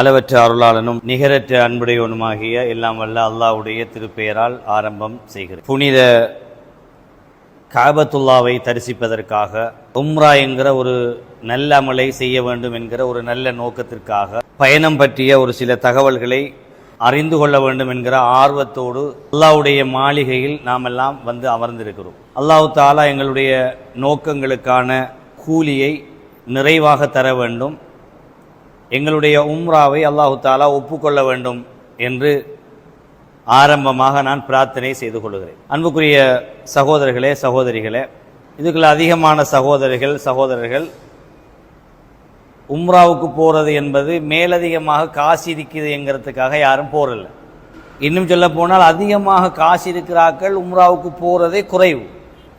அளவற்ற அருளாளனும் நிகரற்ற அன்புடையவனுமாகிய எல்லாம் வல்ல அல்லாஹ்வுடைய திருப்பெயரால் ஆரம்பம் செய்கிறேன். புனித காபத்துல்லாவை தரிசிப்பதற்காக உம்ரா என்கிற ஒரு நல்ல அமலை செய்ய வேண்டும் என்கிற ஒரு நல்ல நோக்கத்திற்காக பயணம் பற்றிய ஒரு சில தகவல்களை அறிந்து கொள்ள வேண்டும் என்கிற ஆர்வத்தோடு அல்லாஹ்வுடைய மாளிகையில் நாம் எல்லாம் வந்து அமர்ந்திருக்கிறோம். அல்லாஹ் தஆலா எங்களுடைய நோக்கங்களுக்கான கூலியை நிறைவாக தர வேண்டும், எங்களுடைய உம்ராவை அல்லாஹ் தஆலா ஒப்புக்கொள்ள வேண்டும் என்று ஆரம்பமாக நான் பிரார்த்தனை செய்து கொள்கிறேன். அன்புக்குரிய சகோதரர்களே, சகோதரிகளே, இதுக்குள்ள அதிகமான சகோதரர்கள் உம்ராவுக்கு போகிறது என்பது மேலதிகமாக காசு இருக்குது என்கிறதுக்காக யாரும் போறதில்லை. இன்னும் சொல்ல போனால் அதிகமாக காசு இருக்கிறார்கள் உம்ராவுக்கு போகிறதே குறைவு.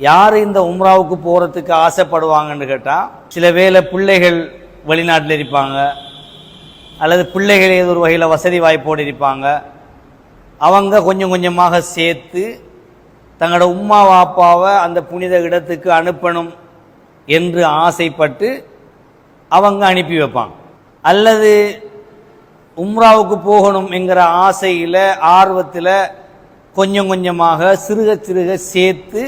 யார் இந்த உம்ராவுக்கு போகிறதுக்கு ஆசைப்படுவாங்கன்னு கேட்டால், சில வேளை பிள்ளைகள் வெளிநாட்டில் இருப்பாங்க, அல்லது பிள்ளைகள் ஏதோ ஒரு வகையில் வசதி வாய்ப்போடு இருப்பாங்க. அவங்க கொஞ்சம் கொஞ்சமாக சேர்த்து தங்களோட உம்மா வாப்பாவை அந்த புனித இடத்துக்கு அனுப்பணும் என்று ஆசைப்பட்டு அவங்க அனுப்பி வைப்பாங்க. அல்லது உம்ராவுக்கு போகணும் என்கிற ஆசையில் ஆர்வத்தில் கொஞ்சம் கொஞ்சமாக சிறுக சேர்த்து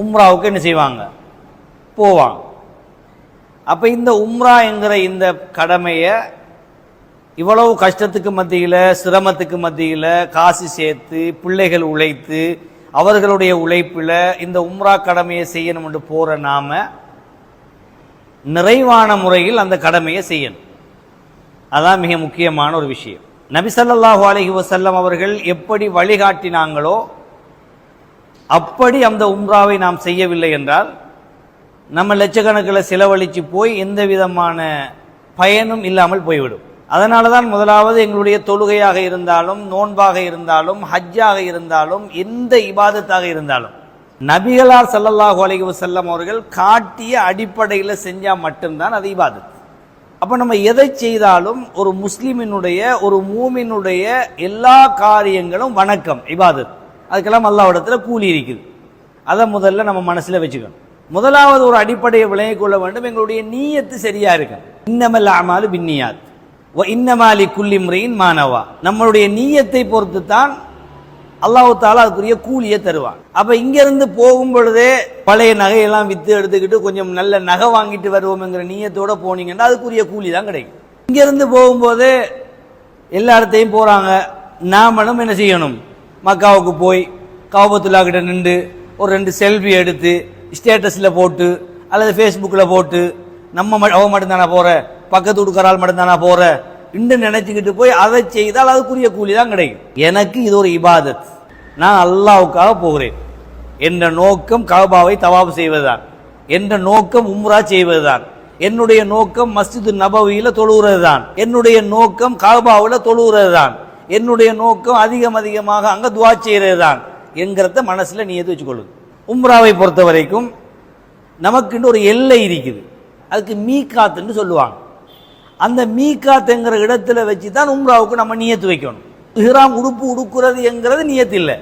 உம்ராவுக்கு என்ன செய்வாங்க, போவாங்க. அப்போ இந்த உம்ரா என்கிற இந்த கடமையை இவ்வளவு கஷ்டத்துக்கு மத்தியில், சிரமத்துக்கு மத்தியில் காசு சேர்த்து பிள்ளைகள் உழைத்து அவர்களுடைய உழைப்பில் இந்த உம்ரா கடமையை செய்யணும் என்று போகிற நாம நிறைவான முறையில் அந்த கடமையை செய்யணும். அதான் மிக முக்கியமான ஒரு விஷயம். நபி ஸல்லல்லாஹு அலைஹி வஸல்லம் அவர்கள் எப்படி வழிகாட்டினாங்களோ அப்படி அந்த உம்ராவை நாம் செய்யவில்லை என்றால் நம்ம லட்சக்கணக்கில் செலவழித்து போய் எந்த விதமான பயனும் இல்லாமல் போய்விடும். அதனால தான் முதலாவது எங்களுடைய தொழுகையாக இருந்தாலும், நோன்பாக இருந்தாலும், ஹஜ்ஜாக இருந்தாலும், எந்த இபாதத்தாக இருந்தாலும் நபிகளார் ஸல்லல்லாஹு அலைஹி வஸல்லம் அவர்கள் காட்டிய அடிப்படையில் செஞ்சால் மட்டும்தான் அது இபாதத். அப்போ நம்ம எதை செய்தாலும் ஒரு முஸ்லிமினுடைய, ஒரு மூமினுடைய எல்லா காரியங்களும் வணக்கம், இபாதத். அதுக்கெல்லாம் அல்லாஹ்விடத்தில் கூலி இருக்குது. அதை முதல்ல நம்ம மனசில் வச்சுக்கணும். முதலாவது ஒரு அடிப்படையை விளங்கிக் கொள்ள வேண்டும், எங்களுடைய நீயத்து சரியா இருக்கு. இன்னமல் அமாலு பின்னியாத் வ இன்னமா லிக்குல்லி இம்ரிஇன் மா நவா. நம்மளுடைய நீயத்தை பொறுத்து தான் அல்லாஹ் தஆலா அதுக்குரிய கூலியை தருவான். அப்ப இங்கிருந்து போகும் பொழுதே பழைய நகையெல்லாம் வித்து எடுத்துக்கிட்டு கொஞ்சம் நல்ல நகை வாங்கிட்டு வருவோம்ங்கிற நீயத்தோட போனீங்கன்னா அதுக்குரிய கூலி தான் கிடைக்கும். இங்கிருந்து போகும்போது எல்லா இடத்தையும் போறாங்க, நாமளும் என்ன செய்யணும், மக்காவுக்கு போய் காபத்துல்லா கிட்ட நின்று ஒரு 2 செல்ஃபி எடுத்து ஸ்டேட்டஸில் போட்டு அல்லது ஃபேஸ்புக்கில் போட்டு நம்ம அவ மட்டும்தானா போற, பக்கத்து வீட்டுக்காரால் மட்டும்தானா போற இன்று நினைச்சுக்கிட்டு போய் அதை செய்தால் அதுக்குரிய கூலி தான் கிடைக்கும். எனக்கு இது ஒரு இபாதத், நான் அல்லாஹ்வுக்காக போகிறேன், என்ற நோக்கம் கஅபாவை தவாப் செய்வதுதான், என்ற நோக்கம் உம்ரா செய்வதுதான், என்னுடைய நோக்கம் மஸ்ஜிது நபவியில தொழுகிறது தான், என்னுடைய நோக்கம் கஅபாவில் தொழுகிறது தான், என்னுடைய நோக்கம் அதிகமாக அங்க துஆ செய்கிறது தான் என்கிறத மனசுல நீயத்து வச்சுக்கொள்ளுங்க. உம்ராவை பொறுத்த வரைக்கும் நமக்குன்னு ஒரு எல்லை இருக்குது, அதுக்கு மீகாத்துன்னு சொல்லுவாங்க. அந்த மீகாத்துங்கிற இடத்துல வச்சு தான் உம்ராவுக்கு நம்ம நியத்து வைக்கணும். இஹ்ராம் உடுப்பு உடுக்கிறது என்கிறது நியத்து இல்லை.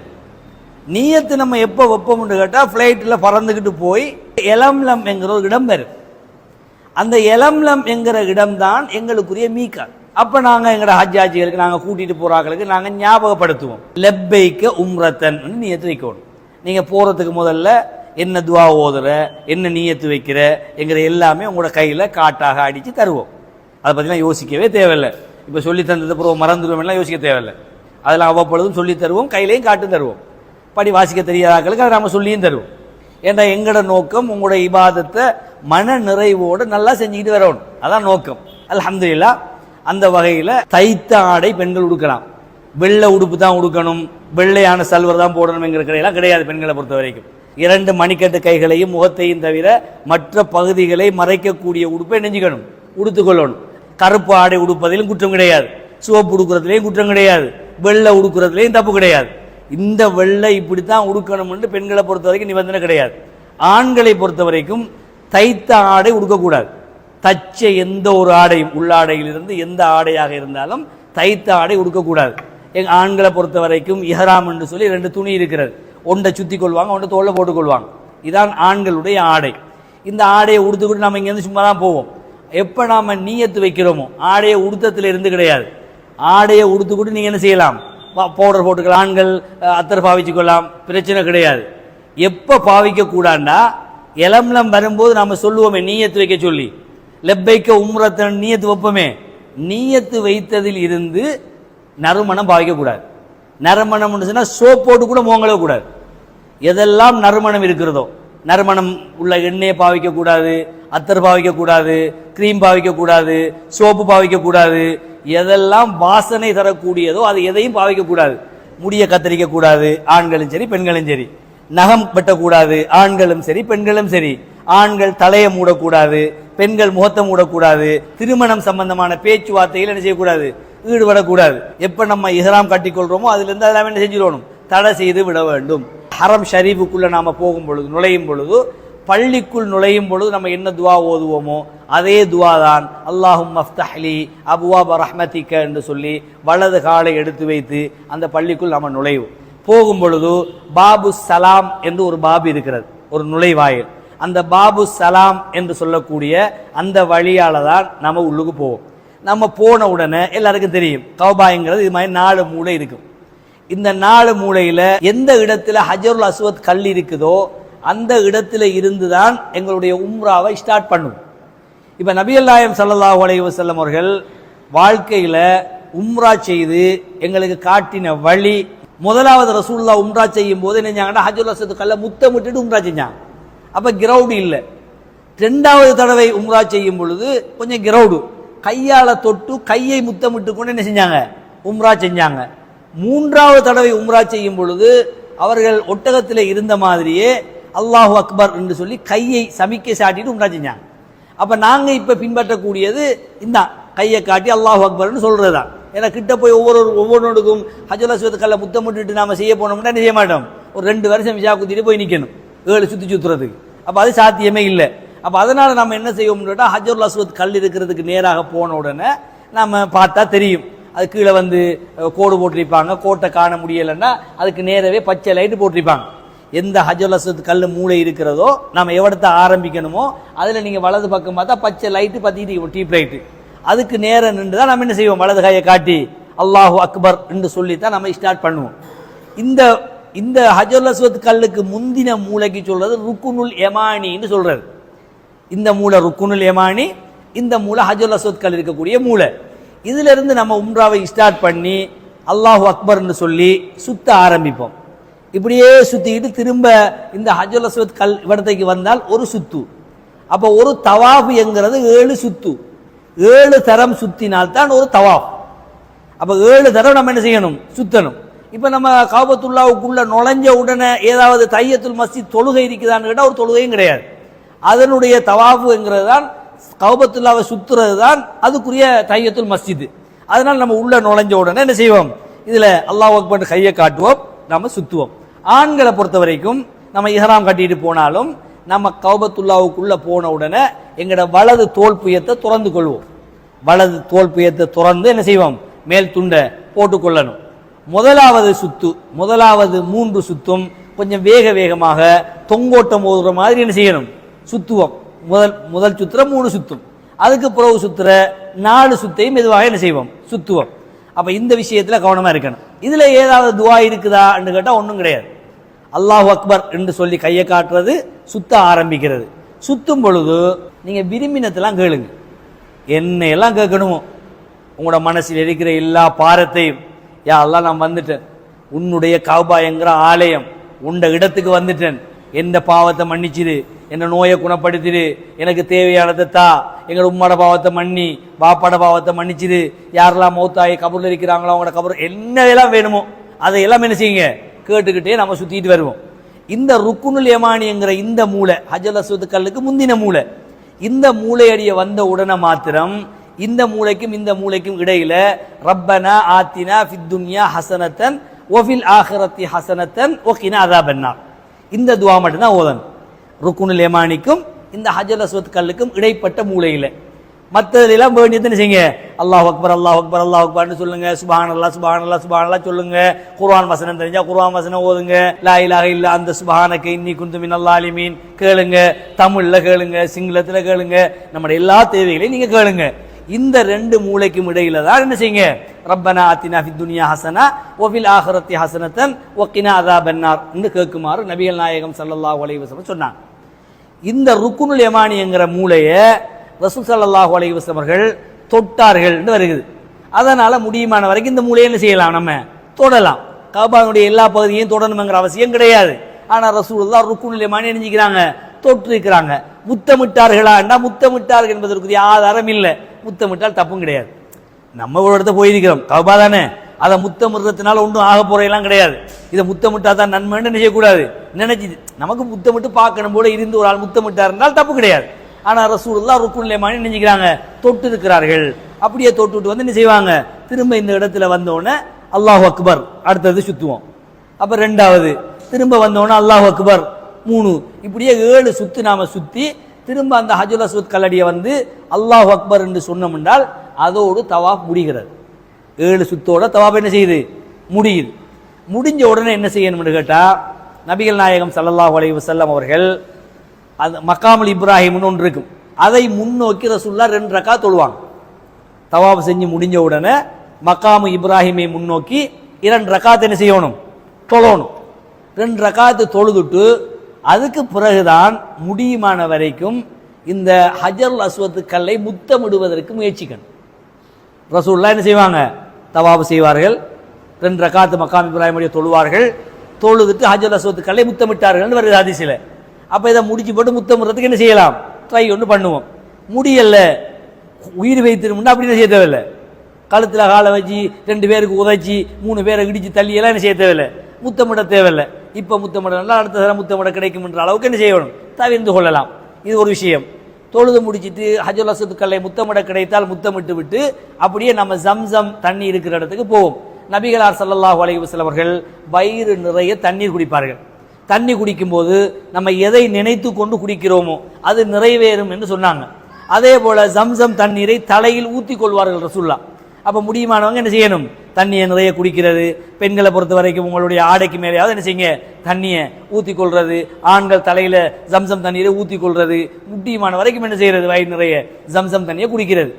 நியத்து நம்ம எப்போ வைப்போம்னு கேட்டால், ஃப்ளைட்டில் பறந்துக்கிட்டு போய் எலம்லம் என்கிற ஒரு இடம் வரும். அந்த எலம்லம் என்கிற இடம்தான் எங்களுக்குரிய மீகாத். அப்போ நாங்கள் எங்களோட ஹஜ்ஜாஜிகளுக்கு, நாங்கள் கூட்டிகிட்டு போகிறாங்களுக்கு நாங்கள் ஞாபகப்படுத்துவோம், லெப்பைக்க உம்ரத்தன் நியத்து வைக்கணும். நீங்கள் போகிறதுக்கு முதல்ல என்ன துவா ஓதுற, என்ன நியத்து வைக்கிற என்கிற எல்லாமே உங்களோட கையில் காட்டாக அடித்து தருவோம். அதை பற்றிலாம் யோசிக்கவே தேவையில்லை. இப்போ சொல்லி தந்தது பிறகு மறந்துடுவோம்லாம் யோசிக்க தேவையில்லை. அதெல்லாம் அவ்வப்பொழுதும் சொல்லி தருவோம், கையிலையும் காட்டு தருவோம். படி வாசிக்க தெரியாதாக்களுக்கு அதை நம்ம சொல்லியும் தருவோம். ஏன்னா எங்களோட நோக்கம் உங்களோட இபாதத்தை மன நிறைவோடு நல்லா செஞ்சுக்கிட்டு வரணும், அதான் நோக்கம். அல்ஹம்துலில்லாஹ். அந்த வகையில் தைத்த ஆடை பெண்கள் உடுக்கலாம், வெள்ளை உடுப்பு தான் உடுக்கணும், வெள்ளையான சல்வர் தான் போடணுங்கிற கடையெல்லாம் கிடையாது. பெண்களை பொறுத்த வரைக்கும் 2 மணிக்கட்டு கைகளையும் முகத்தையும் தவிர மற்ற பகுதிகளை மறைக்கக்கூடிய உடுப்பை நெஞ்சுக்கணும், உடுத்துக்கொள்ளணும். கருப்பு ஆடை உடுப்பதிலும் குற்றம் கிடையாது, சிவப்பு உடுக்கிறதுலையும் குற்றம் கிடையாது, வெள்ளை உடுக்கிறதுலையும் தப்பு கிடையாது. இந்த வெள்ளை இப்படித்தான் உடுக்கணும் என்று பெண்களை பொறுத்த வரைக்கும் நிபந்தனை கிடையாது. ஆண்களை பொறுத்த வரைக்கும் தைத்த ஆடை உடுக்கக்கூடாது. தச்ச எந்த ஒரு ஆடையும், உள்ளாடையிலிருந்து எந்த ஆடையாக இருந்தாலும் தைத்த ஆடை உடுக்கக்கூடாது. எங்கள் ஆண்களை பொறுத்த வரைக்கும் இஹ்ராம் என்று சொல்லி 2 துணி இருக்கிறது, ஒன்றை சுற்றி கொள்வாங்க, ஒன்றை தோளில் போட்டுக்கொள்வாங்க. இதான் ஆண்களுடைய ஆடை. இந்த ஆடையை உடுத்துக்கிட்டு நம்ம இங்கேருந்து சும்மா தான் போவோம். எப்போ நாம் நீயத்து வைக்கிறோமோ, ஆடையை உடுத்தத்தில் இருந்து கிடையாது, ஆடையை உடுத்துக்கிட்டு நீங்கள் என்ன செய்யலாம், பவுடர் போட்டுக்கலாம், ஆண்கள் அத்தர் பாவிச்சுக்கொள்ளலாம், பிரச்சனை கிடையாது. எப்போ பாவிக்கக்கூடாண்டா, இளம்லம் வரும்போது நாம் சொல்லுவோமே நீயத்து வைக்க சொல்லி, லெப்பைக்க உம்ரத்தன் நீயத்து வைப்போமே, நீயத்து வைத்ததில் இருந்து நறுமணம் பாவிக்கக்கூடாது. நறுமணம் சொன்னால் சோப் போட்டு கூட மோங்கலவே கூடாது. எதெல்லாம் நறுமணம் இருக்கிறதோ, நறுமணம் உள்ள எண்ணெயை பாவிக்கக்கூடாது, அத்தர் பாவிக்கக்கூடாது, கிரீம் பாவிக்கக்கூடாது, சோப்பு பாவிக்கக்கூடாது, எதெல்லாம் வாசனை தரக்கூடியதோ அது எதையும் பாவிக்கக்கூடாது. முடிய கத்தரிக்க கூடாது, ஆண்களும் சரி பெண்களும் சரி. நகம் வெட்டக்கூடாது, ஆண்களும் சரி பெண்களும் சரி. ஆண்கள் தலையை மூடக்கூடாது, பெண்கள் முகத்தை மூடக்கூடாது. திருமணம் சம்பந்தமான பேச்சுவார்த்தையில் என்ன செய்யக்கூடாது, ஈடுபடக்கூடாது. எப்ப நம்ம இஹ்ராம் கட்டிக்கொள்றோமோ அதுல இருந்து அதெல்லாம் என்ன செஞ்சிடணும், தடை செய்து விட வேண்டும். ஹரம் ஷரீஃபுக்குள்ள நாம போகும் பொழுது, நுழையும் பொழுது, பள்ளிக்குள் நுழையும் பொழுது நம்ம என்ன துவா ஓதுவோமோ அதே துவா தான் அல்லாஹும் மஃப்தஹ்லி அபுவாப ரஹ்மதிக என்று சொல்லி வலது காலை எடுத்து வைத்து அந்த பள்ளிக்குள் நம்ம நுழைவோம். போகும் பொழுது பாபு சலாம் என்று ஒரு பாபு இருக்கிறது, ஒரு நுழைவாயில். அந்த பாபு சலாம் என்று சொல்லக்கூடிய அந்த வழியால தான் நம்ம உள்ளுக்கு போவோம். நம்ம போன உடனே எல்லாருக்கும் தெரியும், கௌபாங்கிறது இது மாதிரி 4 மூளை இருக்கும். இந்த 4 மூலையில எந்த இடத்துல ஹஜருல் அஸ்வத் கல் இருக்குதோ அந்த இடத்துல இருந்துதான் எங்களுடைய உம்ராவை ஸ்டார்ட் பண்ணும். இப்ப நபிகள் நாயகம் ஸல்லல்லாஹு அலைஹி வஸல்லம் அவர்கள் வாழ்க்கையில உம்ரா செய்து எங்களுக்கு காட்டின வழி, முதலாவது ரசூலுல்லாஹ் உம்ரா செய்யும் போது என்ன செஞ்சாங்கன்னா ஹஜருல் அஸ்வத் கல்ல முத்தமிட்டு உம்ரா செஞ்சாங்க. அப்ப கிரவுடு இல்லை. 2வது தடவை உம்ரா செய்யும் பொழுது கொஞ்சம் கிரவுடு, கையால தொட்டு கையை முத்தமிட்டு கொண்டு என்ன செஞ்சாங்க, உம்ரா செஞ்சாங்க. 3வது தடவை உம்ரா செய்யும் பொழுது அவர்கள் ஒட்டகத்தில் இருந்த மாதிரியே அல்லாஹு அக்பர் என்று சொல்லி கையை சமிக்கை சாட்டிட்டு உம்ரா செஞ்சாங்க. அப்ப நாங்க இப்ப பின்பற்றக்கூடியது இந்த கையை காட்டி அல்லாஹு அக்பர்னு சொல்றதுதான். ஏன்னா கிட்ட போய் ஒவ்வொருக்கும் ஹஜருல் அஸ்வத் கல்ல முத்தமிட்டு நாம செய்ய போனோம்னா என்ன செய்ய மாட்டோம், ஒரு 2 வருஷம் விசா குத்திட்டு போய் நிக்கணும் 7 சுத்தி சுத்துறதுக்கு. அப்ப அது சாத்தியமே இல்லை. அப்ப அதனால நம்ம என்ன செய்வோம் கேட்டா, ஹஜருல் அஸ்வத் கல் இருக்கிறதுக்கு நேராக போன உடனே நம்ம பார்த்தா தெரியும், அது கீழே வந்து கோடு போட்டிருப்பாங்க. கோட்டை காண முடியலைன்னா அதுக்கு நேரவே பச்சை லைட்டு போட்டிருப்பாங்க. எந்த ஹஜருல் அஸ்வத் கல் மூளை இருக்கிறதோ நம்ம எவ்வளத்தை ஆரம்பிக்கணுமோ அதுல நீங்க வலது பக்கம் பார்த்தா பச்சை லைட்டு பத்திட்டு டீப் லைட்டு, அதுக்கு நேரம் நின்று தான் நம்ம என்ன செய்வோம், வலது கையை காட்டி அல்லாஹு அக்பர் என்று சொல்லித்தான் நம்ம ஸ்டார்ட் பண்ணுவோம். இந்த ஹஜருல் அஸ்வத் கல்லுக்கு முந்தின மூளைக்கு சொல்றது ருக்குனுல் யமானின்னு சொல்றது. இந்த மூளை ருக்குனுல் யமானி, இந்த மூளை ஹஜருல் அஸ்வத் கல் இருக்கக்கூடிய மூளை. இதுல இருந்து நம்ம உம்ராவை ஸ்டார்ட் பண்ணி அல்லாஹு அக்பர்னு சொல்லி சுத்த ஆரம்பிப்போம். இப்படியே சுத்திக்கிட்டு திரும்ப இந்த ஹஜருல் அஸ்வத் கல் இடத்துக்கு வந்தால் ஒரு சுத்து. அப்ப ஒரு தவாஃப் என்கிறது 7 சுத்து. 7 தரம் சுத்தினால்தான் ஒரு தவாஃப். அப்ப 7 தரம் நம்ம என்ன செய்யணும், சுத்தணும். இப்ப நம்ம காபத்துல்லாவுக்குள்ள நுழைஞ்ச உடனே ஏதாவது தையத்துல் மஸ்ஜித் தொழுகை இருக்குதான்னு கேட்டா ஒரு தொழுகையும் கிடையாது. அதனுடைய தவாஃபுங்கிறது தான் கௌபத்துல்லாவை சுத்துறது தான் அதுக்குரிய தையத்துல் மஸ்ஜித். அதனால நம்ம உள்ள நுழைஞ்ச உடனே என்ன செய்வோம், இதுல அல்லாஹ் அக்பர் கையை காட்டுவோம், நம்ம சுத்துவோம். ஆண்களை பொறுத்த வரைக்கும் நம்ம இஹ்ராம் கட்டிட்டு போனாலும் நம்ம கௌபத்துல்லாவுக்குள்ள போன உடனே எங்கட வலது தோல் புயத்தை துறந்து கொள்வோம். வலது தோல் புயத்தை துறந்து என்ன செய்வோம், மேல் துண்டை போட்டுக்கொள்ளணும். முதலாவது 3 சுத்தும் கொஞ்சம் வேகமாக தொங்கோட்டம் ஓதுற மாதிரி என்ன செய்யணும், சுத்துவோம். முதல் சுத்துற 3 சுத்தும், அதுக்கு பிறகு சுத்துற 4 சுத்தையும் மெதுவாக என்ன செய்வோம், சுத்துவோம். அப்ப இந்த விஷயத்துல கவனமா இருக்கணும். இதுல ஏதாவது துவா இருக்குதா என்று கேட்டா ஒன்றும் கிடையாது. அல்லாஹு அக்பர் என்று சொல்லி கையை காட்டுறது, சுத்த ஆரம்பிக்கிறது. சுத்தும் பொழுது நீங்க விரும்பினத்தெல்லாம் கேளுங்க, என்னையெல்லாம் கேட்கணுமோ, உங்களோட மனசில் இருக்கிற எல்லா பாரத்தையும், யா அல்லாஹ் நான் வந்துட்டேன், உன்னுடைய கௌபா என்கிற ஆலயம் உண்ட இடத்துக்கு வந்துட்டேன், எந்த பாவத்தை மன்னிச்சிரு, என்ன நோயை குணப்படுத்திடு, எனக்கு தேவையானதை தா, எங்களோட உம்மோட பாவத்தை மன்னி, பாப்பாட பாவத்தை மன்னிச்சிரு, யாரெல்லாம் மௌத்தாயி கபூர்ல இருக்கிறாங்களோ அவங்களோட கபூர் என்னெல்லாம் வேணுமோ அதையெல்லாம் என்ன செய்யுங்க கேட்டுக்கிட்டே நம்ம சுத்திட்டு வருவோம். இந்த ருக்குனுல் யமானி என்கிற இந்த மூளை ஹஜருல் அஸ்வத் கல்லுக்கு முந்தின மூளை. இந்த மூளை அடிய வந்த உடனே மாத்திரம் இந்த மூளைக்கும் இந்த மூளைக்கும் இடையில ரப்பனா ஆத்தினா ஃபித் துன்யா ஹஸனத்தன் வஃபில் ஆখিরাতি ஹஸனத்தன் வகினா அஸாபன்னார், இந்த துஆ மட்டும் தான் ஓதணும். ருக்குனுல் யமானிக்கும் இந்த ஹஜருல் அஸ்வத் கல்லுக்கும் இடைப்பட்ட மூலையில மற்றதுலாம் வேண்டியதுன்னு செய்யுங்க. அல்லாஹ் அக்பர் அல்லாஹ் அக்பர் அல்லாஹ் அக்பர்னு சொல்லுங்க. சுப்ஹானல்லாஹ் சுப்ஹானல்லாஹ் சுப்ஹானல்லாஹ் சொல்லுங்க. குர்ஆன் வசனம் தெரிஞ்சா குர்ஆன் வசனம் ஓதுங்க. லா இலாஹ இல்ல அந்த சுப்ஹானக இன்னி குன்து மினல் ஸாலிமீன் கேளுங்க. தமிழ்ல கேளுங்க, சிங்களத்துல கேளுங்க. நம்முடைய எல்லா தேவைகளையும் நீங்க கேளுங்க. இந்த ரெண்டு மூளைக்கும் இடையில தான் என்ன செய்யுங்க, ரப்பனா ஆத்தினா ஃபித் துன்யா ஹஸனா வ ஃபில் ஆখিরাতি ஹஸனத்தன் வ கினா அஸாபன்னார் என்று கேட்குமாறு நபிகள் நாயகம் ஸல்லல்லாஹு அலைஹி வஸல்லம் சொன்னாங்க. இந்த ருக்குனுல் யமானிங்கிற மூளையை ரசூல் ஸல்லல்லாஹு அலைஹி வஸல்லம் அவர்கள் தொட்டார்கள் என்று வருகிறது. அதனால முடியுமான வரைக்கும் இந்த மூளையை என்ன செய்யலாம், நம்ம தொடலாம். கஅபாவுடைய எல்லா பகுதியையும் தொடணுங்கிற அவசியம் கிடையாது. ஆனா ரசூலுல்லாஹ் ருக்குனுல் யமானி நினைக்கிறாங்க, தொட்டிருக்கிறாங்க. முத்தமிட்டார்களா என்றா முத்தமிட்டார்கள் என்பதற்கு ஆதாரம் இல்லை. முத்தமிட்டால் தப்பும் கிடையாது. நம்ம ஒரு இடத்த போயிருக்கிறோம், கஅபா தானே, அதை முத்தமிடுறதுனால ஒன்றும் ஆக போறையெல்லாம் கிடையாது. இதை முத்தமிட்டா தான் நன்மைன்னு நினைக்கக்கூடாது. நினைச்சு நமக்கு முத்தமிட்டு பார்க்கணும் போல இருந்து ஒரு ஆள் முத்தமிட்டார் என்றால் தப்பு கிடையாது. ஆனா ரசூலுல்லாஹ் ருக்குனுல் யமானி நினைக்கிறாங்க, தொட்டு இருக்கிறார்கள். அப்படியே தொட்டுட்டு வந்து என்ன செய்வாங்க, திரும்ப இந்த இடத்துல வந்தோடனே அல்லாஹ் அக்பர் அடுத்தது சுத்துவோம். அப்ப ரெண்டாவது திரும்ப வந்தோடனே அல்லாஹ் அக்பர் 3, இப்படியே 7 சுத்து நாம சுத்தி திரும்ப அந்த ஹஜ்ருல் அஸ்வத் கல்லடியை வந்து அல்லாஹ் அக்பர் என்று சொன்னோம் என்றால் அதோடு தவாப் முடிகிறது. 7 சுத்தோட தவாப் என்ன செய்யுது, முடியுது. முடிஞ்ச உடனே என்ன செய்யணும்னு கேட்டா, நபிகள் நாயகம் ஸல்லல்லாஹு அலைஹி வஸல்லம் அவர்கள் அது மக்காமுல் இப்ராஹிம்னு ஒன்று இருக்கும், அதை முன்னோக்கி ரசூலுல்லாஹ் 2 ரக்காத் தொழுவாங்க. தவாப் செஞ்சு முடிஞ்ச உடனே மக்காமு இப்ராஹிமை முன்னோக்கி 2 ரக்காத் என்ன செய்யணும், தொழணும். 2 ரக்காத்து தொழுதுட்டு அதுக்கு பிறகுதான் முடியுமான வரைக்கும் இந்த ஹஜ்ருல் அஸ்வத் கல்லை முத்தமிடுவதற்கு முயற்சிக்கணும். ரசூலுல்லாஹ் என்ன செய்வாங்க, தவாப் செய்வார்கள், 2 ரக்காத்து மக்காம் இப்ராஹிமுடைய தொழுவார்கள், தொழுதுட்டு ஹஜ்ருல் அஸ்வத் கல்லை முத்தமிட்டார்கள் வருது ஹதீஸில். அப்போ இதை முடிச்சு போட்டு முத்தமிடுறதுக்கு என்ன செய்யலாம், ட்ரை ஒன்று பண்ணுவோம். முடியல, உயிர் வைத்திருந்தா அப்படி என்ன செய்ய தேவையில்லை, கழுத்தில் காலை வச்சு 2 பேருக்கு உதைச்சி 3 பேரை இடிச்சு தள்ளி எல்லாம் என்ன செய்ய தேவையில்லை, முத்தமிட தேவையில்லை. இப்போ முத்தமிடலாம், அடுத்த தடவை முத்தமிட கிடைக்கும் என்ற அளவுக்கு என்ன செய்யணும், தவிர்த்து கொள்ளலாம். இது ஒரு விஷயம். தொழுது முடிச்சுட்டு ஹஜ்ருல் அஸ்வத் கல்லை முத்தமிட கிடைத்தால் முத்தமிட்டு விட்டு அப்படியே நம்ம ஜம்சம் தண்ணி இருக்கிற இடத்துக்கு போவோம். நபிகளார் ஸல்லல்லாஹு அலைஹி வஸல்லம் அவர்கள் வயிறு நிறைய தண்ணீர் குடிப்பார்கள். தண்ணி குடிக்கும்போது நம்ம எதை நினைத்து கொண்டு குடிக்கிறோமோ அது நிறைவேறும் என்று சொன்னாங்க. அதே போல ஜம்சம் தண்ணீரை தலையில் ஊற்றி கொள்வார்கள் ரசூலுல்லாஹ். அப்போ முடியுமானவங்க என்ன செய்யணும், தண்ணியை நிறைய குடிக்கிறது. பெண்களை பொறுத்த வரைக்கும் உங்களுடைய ஆடைக்கு மேலேயாவது என்ன செய்யுங்க, தண்ணியை ஊற்றி கொள்வது. ஆண்கள் தலையில ஜம்சம் தண்ணீரை ஊற்றி கொள்வது. முடியுமான வரைக்கும் என்ன செய்யறது, வயிறு நிறைய ஜம்சம் தண்ணியை குடிக்கிறது.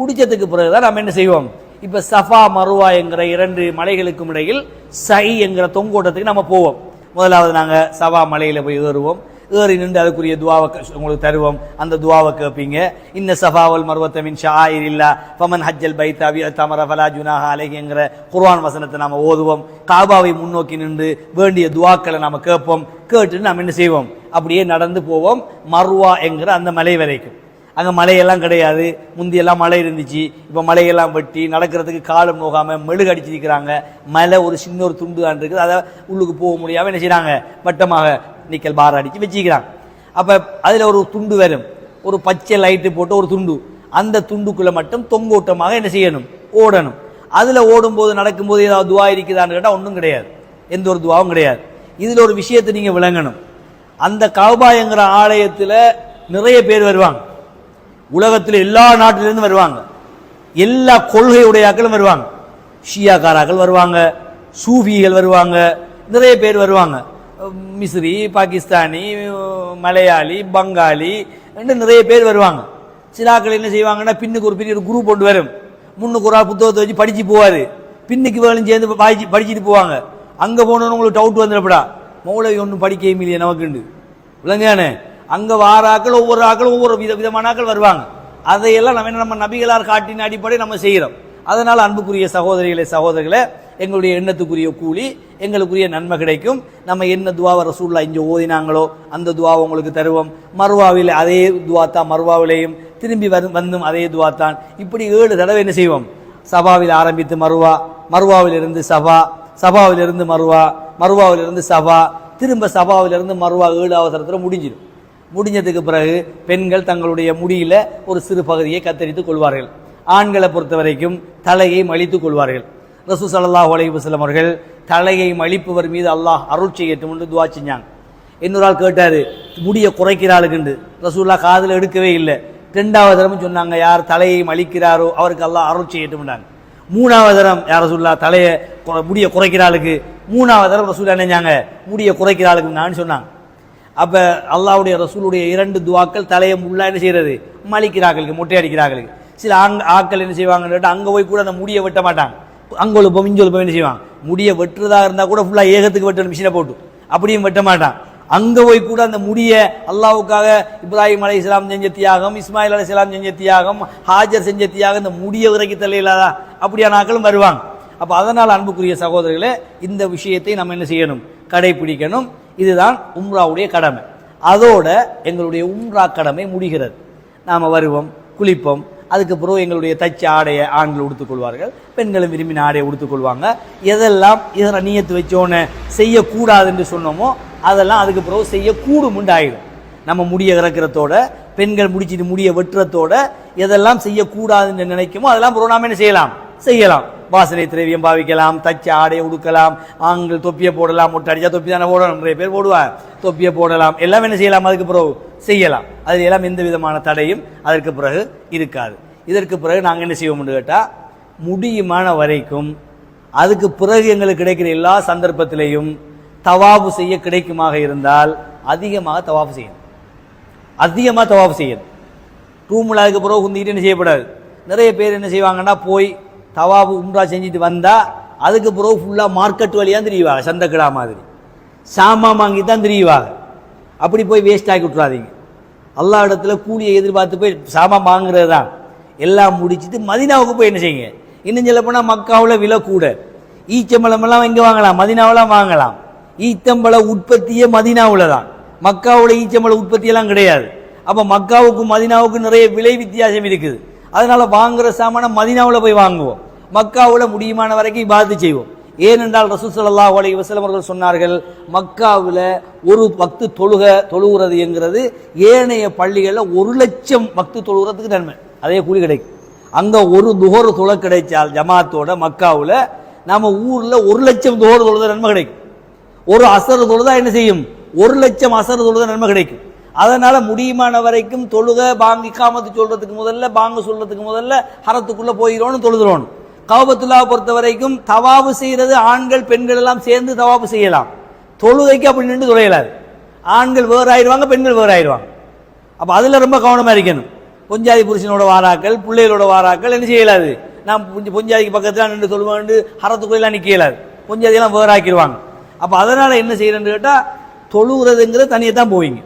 குடிச்சதுக்கு பிறகுதான் நம்ம என்ன செய்வோம், இப்ப சஃபா மருவா என்கிற 2 மலைகளுக்கும் இடையில் சை என்கிற தொங்கோட்டத்துக்கு நம்ம போவோம். முதலாவது நாங்க சஃபா மலையில போய் ஏறுவோம். ஏறி நின்று அதுக்குரிய துவாவை உங்களுக்கு தருவோம். அந்த துவாவை கேட்பீங்க. இன்ன சஃபாவல் மர்வத்த மின் ஷஆயிரில்லாஹ் ஃபமன் ஹஜ்ஜல் பைத்த அவி தமர ஃபலா ஜுனாஹ அலைஹிங்கிற குர்ஆன் வசனத்தை நாம ஓதுவோம். காபாவை முன்னோக்கி நின்று வேண்டிய துவாக்களை நாம கேட்போம். கேட்டுட்டு நம்ம என்ன செய்வோம், அப்படியே நடந்து போவோம் மர்வா என்கிற அந்த மலை வரைக்கும். அங்கே மலையெல்லாம் கிடையாது, முந்தியெல்லாம் மலை இருந்துச்சு. இப்போ மலையெல்லாம் வெட்டி நடக்கிறதுக்கு காலம் நோகாமல் மெழுகு அடிச்சிருக்கிறாங்க. மலை ஒரு சின்ன ஒரு துண்டு தான் இருக்குது, அதை உள்ளுக்கு போக முடியாமல் என்ன செய்கிறாங்க, வட்டமாக நிக்கல் பார் அடித்து வச்சுக்கிறாங்க. அப்போ அதில் ஒரு துண்டு வரும், ஒரு பச்சை லைட்டு போட்டு ஒரு துண்டு. அந்த துண்டுக்குள்ளே மட்டும் தொங்கோட்டமாக என்ன செய்யணும், ஓடணும். அதில் ஓடும்போது நடக்கும்போது ஏதாவது துவா இருக்குதான்னு கேட்டால் ஒன்றும் கிடையாது, எந்த ஒரு துவாவும் கிடையாது. இதில் ஒரு விஷயத்தை நீங்கள் விளங்கணும். அந்த கஅபா என்கிற ஆலயத்தில் நிறைய பேர் வருவாங்க. உலகத்தில் எல்லா நாட்டிலிருந்து வருவாங்க. எல்லா கொள்கையுடையாக்களும் வருவாங்க. ஷியாக்காராக்கள் வருவாங்க, சூஃபிகள் வருவாங்க, நிறைய பேர் வருவாங்க. மிஸ்ரி, பாகிஸ்தானி, மலையாளி, பங்காளி என்று நிறைய பேர் வருவாங்க. சிலாக்கள் என்ன செய்வாங்கன்னா, பின்னுக்கு ஒரு பெரிய ஒரு குரூப் கொண்டு வரும். முன்னுக்கு ஒரு ஆள் புத்தகத்தை வச்சு படிச்சு போவார், பின்னுக்கு வேலும் சேர்ந்து படிச்சுட்டு போவாங்க. அங்கே போனோன்னு உங்களுக்கு டவுட் வந்துடப்படா, மௌலவி ஒன்றும் படிக்கையும் இல்லையே நமக்குண்டு விளங்கானே. அங்கே வார ஆக்கள் ஒவ்வொரு ஆக்களும் ஒவ்வொரு விதமான ஆக்கள் வருவாங்க. அதையெல்லாம் நம்ம நபிகளார் காட்டின அடிப்படை நம்ம செய்கிறோம். அதனால் அன்புக்குரிய சகோதரிகளே சகோதரர்களே, எங்களுடைய எண்ணத்துக்குரிய கூலி, எங்களுக்குரிய நன்மை கிடைக்கும். நம்ம என்ன துவாவை ரசூலுல்லாஹ் இங்கே ஓதினாங்களோ அந்த துவாவை உங்களுக்கு தருவோம். மர்வாவில் அதே துவா தான், மர்வாவிலேயும் திரும்பி வந்தும் அதே துவா தான். இப்படி 7 தடவை என்ன செய்வோம், சபாவில் ஆரம்பித்து மர்வா, மர்வாவிலிருந்து சபா, சபாவிலிருந்து மர்வா, மர்வாவிலிருந்து சபா, திரும்ப சபாவிலிருந்து மர்வா 7வது தடவை முடிஞ்சிடும். முடிஞ்சதுக்கு பிறகு பெண்கள் தங்களுடைய முடியில ஒரு சிறு பகுதியை கத்தரித்துக் கொள்வார்கள். ஆண்களை பொறுத்த வரைக்கும் தலையை மலித்துக் கொள்வார்கள். ரசூல் ஸல்லல்லாஹு அலைஹி வஸல்லம் அவர்கள் தலையை மலிப்பவர் மீது அல்லாஹ் அருள் செய்யட்டும் என்று துவா செஞ்சாங்க. இன்னொரு ஆள் கேட்டாரு, முடியை குறைக்கிற ஆளுக்குண்டு. ரசூலுல்லாஹ் காதில் எடுக்கவே இல்லை. 2வது தரம் சொன்னாங்க, யார் தலையை மலிக்கிறாரோ அவருக்கு அல்லாஹ் அருள் செய்யட்டும்னாங்க. 3வது தரம் யார் ரசூலுல்லாஹ் தலையை முடிய குறைக்கிற ஆளுக்கு 3வது தரம் ரசூலுல்லாஹ் நினைஞ்சாங்க முடிய குறைக்கிற ஆளுக்கு நான் சொன்னாங்க. அப்ப அல்லாஹ்வுடைய ரசூலுடைய 2 துவாக்கள் தலையை முள்ளா என்ன செய்யறது, மலிக்கிறார்களுக்கு, மொட்டை அடிக்கிறார்களுக்கு. சில ஆட்கள் என்ன செய்வாங்கன்னு கேட்டால் அங்கே போய் கூட அந்த முடியை வெட்ட மாட்டாங்க, அங்கொழுப்பம் இஞ்சொழுப்பம் என்ன செய்வாங்க, முடியை வெட்டுறதா இருந்தால் கூட ஃபுல்லாக ஏகத்துக்கு வெட்டணும் மிஷினை போட்டு, அப்படியும் வெட்ட மாட்டான். அங்கே போய் கூட அந்த முடிய அல்லாஹ்வுக்காக இப்ராஹிம் அலைஹிஸ்ஸலாம் செஞ்ச தியாகம், இஸ்மாயில் அலைஹிஸ்ஸலாம் செஞ்ச தியாகம், ஹாஜர் செஞ்ச தியாகம், இந்த முடிய இறக்கி தள்ளையில்லாதா அப்படியான ஆட்களும் வருவாங்க. அப்போ அதனால் அன்புக்குரிய சகோதரர்களே, இந்த விஷயத்தை நம்ம என்ன செய்யணும், கடைபிடிக்கணும். இதுதான் உம்ராவுடைய கடமை. அதோட எங்களுடைய உம்ரா கடமை முடிகிறது. நாம் வருவோம், குளிப்போம், அதுக்கு பிறகு எங்களுடைய தச்ச ஆடையை ஆண்கள் உடுத்துக்கொள்வார்கள், பெண்களும் விரும்பின ஆடையை உடுத்துக்கொள்வாங்க. எதெல்லாம் இதில் நீயத்து வச்சோன்னு செய்யக்கூடாது என்று சொன்னோமோ அதெல்லாம் அதுக்கு பிறகு செய்யக்கூடும் ஆயிடும். நம்ம முடிய இறக்கிறதோட, பெண்கள் முடிச்சிட்டு முடிய வெட்டுறதோட எதெல்லாம் செய்யக்கூடாதுன்னு நினைக்குமோ அதெல்லாம் பிறகு நாம் என்ன செய்யலாம், செய்யலாம். வாசனை திரவியம் பாவிக்கலாம், தச்ச ஆடையை உடுக்கலாம், ஆண்கள் தொப்பியை போடலாம், மொட்டை அடிச்சா தொப்பி தானே போடலாம், நிறைய பேர் போடுவார், தொப்பியை போடலாம், எல்லாம் என்ன செய்யலாம், அதுக்கு பிறகு செய்யலாம். அது எல்லாம் எந்த விதமான தடையும் அதற்கு பிறகு இருக்காது. இதற்கு பிறகு நாங்கள் என்ன செய்வோம்னு கேட்டால், முடியுமான வரைக்கும் அதுக்கு பிறகு எங்களுக்கு கிடைக்கிற எல்லா சந்தர்ப்பத்திலையும் தவாபு செய்ய கிடைக்குமாக இருந்தால் அதிகமாக தவாபு செய்யணும். அதிகமாக தவாபு செய்யணும். ரூமில் அதுக்கு பிறகு குந்திக்கிட்டு என்ன செய்யப்படாது. நிறைய பேர் என்ன செய்வாங்கன்னா, போய் தவாபு உம்ரா செஞ்சுட்டு வந்தால் அதுக்கு பிறகு ஃபுல்லாக மார்க்கெட் வழியாக திரிவாங்க, சந்தைக்கிடா மாதிரி சாமான் வாங்கி தான் திரிவாங்க. அப்படி போய் வேஸ்ட் ஆக்கி விட்றாதீங்க. அல்லாஹ் இடத்துல கூலியை எதிர்பார்த்து போய் சாமான் வாங்குறது தான். எல்லாம் முடிச்சுட்டு மதீனாவுக்கு போய் என்ன செய்யுங்க. இன்னும் சொல்ல போனால் மக்காவில் விலை கூட, ஈச்சம்பழமெல்லாம் எங்கே வாங்கலாம், மதீனாவெல்லாம் வாங்கலாம். ஈச்சம்பழ உற்பத்தியே மதீனாவில் தான், மக்காவோட ஈச்சம்பழ உற்பத்தியெல்லாம் கிடையாது. அப்போ மக்காவுக்கும் மதீனாவுக்கும் நிறைய விலை வித்தியாசம் இருக்குது. அதனால வாங்குற சாமான மதீனாவில் போய் வாங்குவோம், மக்காவில் முடியுமான வரைக்கும் இபாதத்து செய்வோம். ஏனென்றால் ரசூல் ஸல்லல்லாஹு அலைஹி வஸல்லம் அவர்கள் சொன்னார்கள், மக்காவில் ஒரு வக்து தொழுகிறது என்கிறது ஏனைய பள்ளிகளில் 1,00,000 வக்து தொழுகிறதுக்கு நன்மை, அதே கூலி கிடைக்கும். அங்கே ஒரு துஹர் தொழ கிடைச்சால் ஜமாத்தோட மக்காவில் நம்ம ஊரில் 1,00,000 துஹர் தொழுத நன்மை கிடைக்கும். ஒரு அசர் தொழுதா என்ன செய்யும், 1,00,000 அசர் தொழுத நன்மை கிடைக்கும். அதனால முடியுமான வரைக்கும் தொழுக, பாங்கு இக்காமத்து சொல்றதுக்கு முதல்ல, பாங்கு சொல்றதுக்கு முதல்ல ஹரத்துக்குள்ள போயிடணும், தொழுதுறோம். கஅபத்துல்லாஹ் பொறுத்த வரைக்கும் தவாபு செய்யறது ஆண்கள் பெண்கள் எல்லாம் சேர்ந்து தவாபு செய்யலாம். தொழுகைக்கு அப்படி நின்று தொழையலாது. ஆண்கள் வேற ஆயிடுவாங்க, பெண்கள் வேற ஆயிடுவாங்க. அப்போ அதில் ரொம்ப கவனமாக இருக்கணும். பொஞ்சாதி புருஷனோட வாராக்கள், பிள்ளைகளோட வாராக்கள் என்ன செய்யலாது. நான் பொஞ்சாதிக்கு பக்கத்தில் நின்று தொழுவாண்டு ஹரத்துக்குள்ளெல்லாம் நிற்கலாது, பொஞ்சாதியெல்லாம் வேற ஆக்கிடுவாங்க. அப்போ அதனால் என்ன செய்யறேன்னு கேட்டால், தொழுகிறதுங்கிற தனியை தான் போவீங்க.